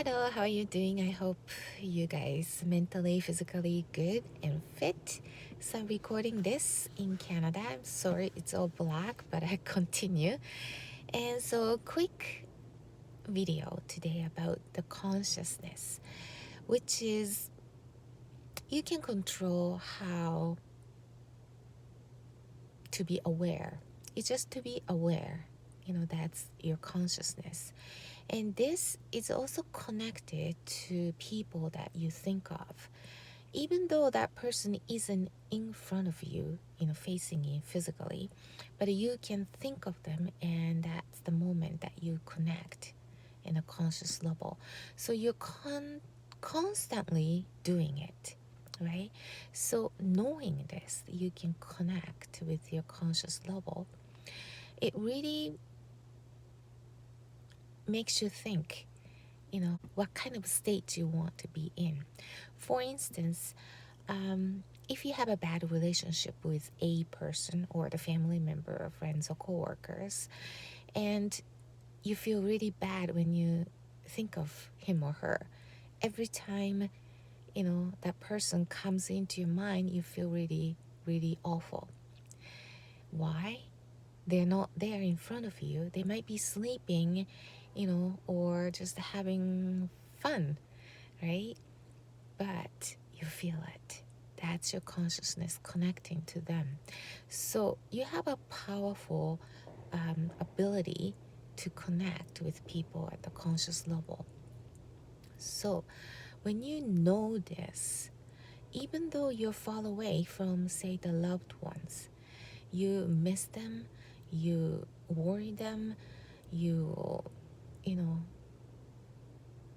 Hello, how are you doing? I hope you guys mentally, physically good and fit. So I'm recording this in Canada. I'm sorry it's all black, but I continue. And so quick video today about the consciousness, which is you can control how to be aware. It's just to be aware. That's your consciousness. And this is also connected to people that you think of. Even though that person isn't in front of you, facing you physically, but you can think of them, and that's the moment that you connect in a conscious level. So you're constantly doing it, right? So knowing this, you can connect with your conscious level. It really makes you think, what kind of state you want to be in. For instance, if you have a bad relationship with a person or the family member or friends or coworkers, and you feel really bad when you think of him or her, every time, that person comes into your mind, you feel really, really awful. Why? They're not there in front of you. They might be sleeping, or just having fun, right? But you feel it. That's your consciousness connecting to them. So you have a powerful ability to connect with people at the conscious level. So when you know this, even though you're far away from, say, the loved ones, you miss them, you worry them, you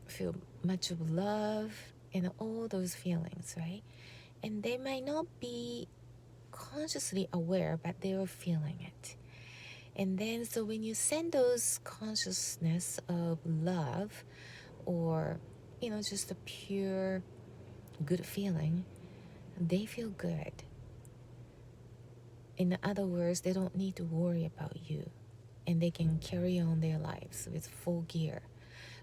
feel much of love and all those feelings, right? And they might not be consciously aware, but they are feeling it. And then so when you send those consciousness of love or just a pure good feeling, they feel good. In other words, they don't need to worry about you, and they can carry on their lives with full gear.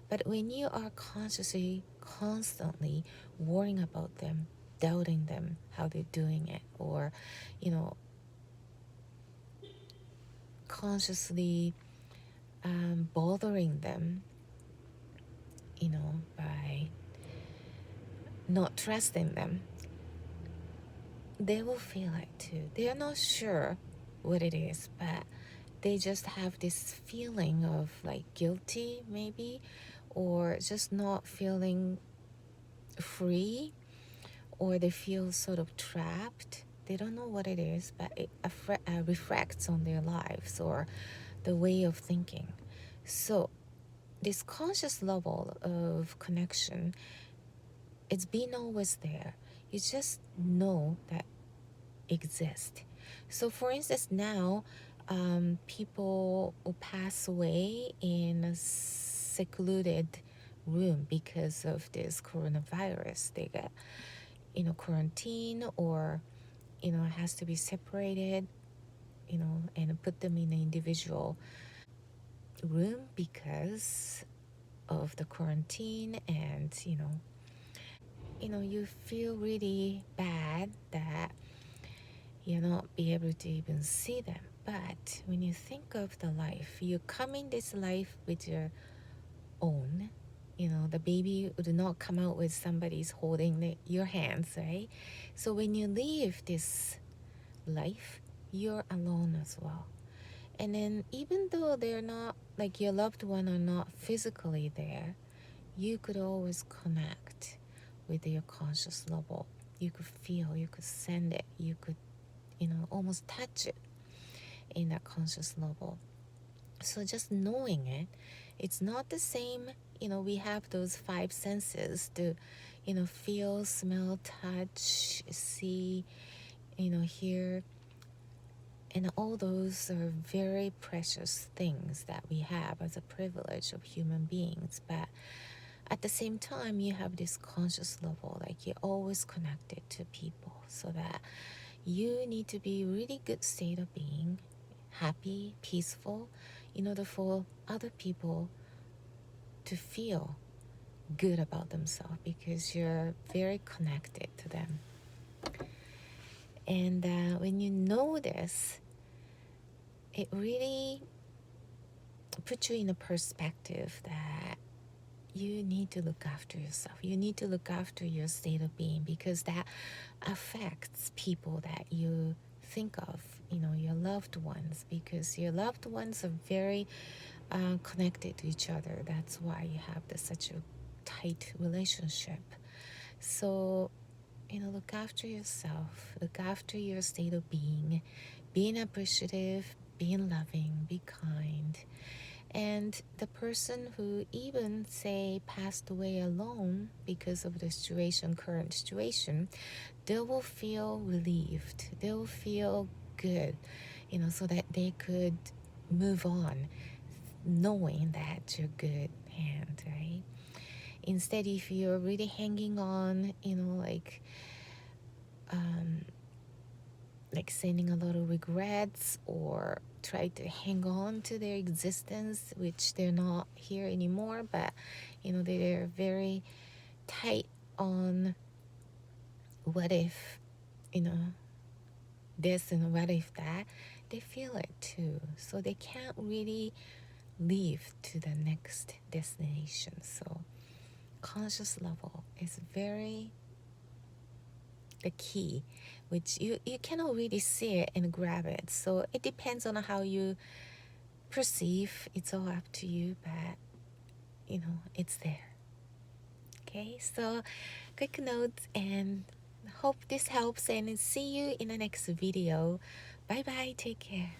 But when you are consciously, constantly worrying about them, doubting them, how they're doing it, or, consciously bothering them, by not trusting them, they will feel it too. They are not sure what it is, but they just have this feeling of like guilty maybe, or just not feeling free, or they feel sort of trapped. They don't know what it is, but it reflects on their lives or the way of thinking. So this conscious level of connection, it's been always there. You just know that exists. So for instance, now people will pass away in a secluded room because of this coronavirus. They get quarantine, or has to be separated, and put them in an individual room because of the quarantine. And you feel really bad that you'll not be able to even see them. But when you think of the life, you come in this life with your own. The baby would not come out with somebody's holding your hands, right? So when you leave this life, you're alone as well. And then even though they're not, like your loved one are not physically there, you could always connect with your conscious level. You could feel, you could send it, you could, almost touch it in that conscious level. So just knowing it, it's not the same. We have those 5 senses to, feel, smell, touch, see, hear. And all those are very precious things that we have as a privilege of human beings. But at the same time, you have this conscious level, like you're always connected to people, so that you need to be really good state of being, happy, peaceful, in order for other people to feel good about themselves because you're very connected to them. And when you know this, it really puts you in a perspective that you need to look after yourself. You need to look after your state of being because that affects people that you think of, your loved ones, because your loved ones are very connected to each other. That's why you have such a tight relationship. So, look after yourself, look after your state of being appreciative, being loving, be kind. And the person who even, say, passed away alone because of the current situation, they will feel relieved. They will feel good, so that they could move on, knowing that you're good hand, right? Instead, if you're really hanging on, like sending a lot of regrets or try to hang on to their existence, which they're not here anymore, but they're very tight on what if this and what if that, they feel it too, so they can't really leave to the next destination. So conscious level is very the key, which you cannot really see it and grab it. So it depends on how you perceive. It's all up to you, but it's there. Okay, so quick notes, and hope this helps, and see you in the next video. Bye bye, take care.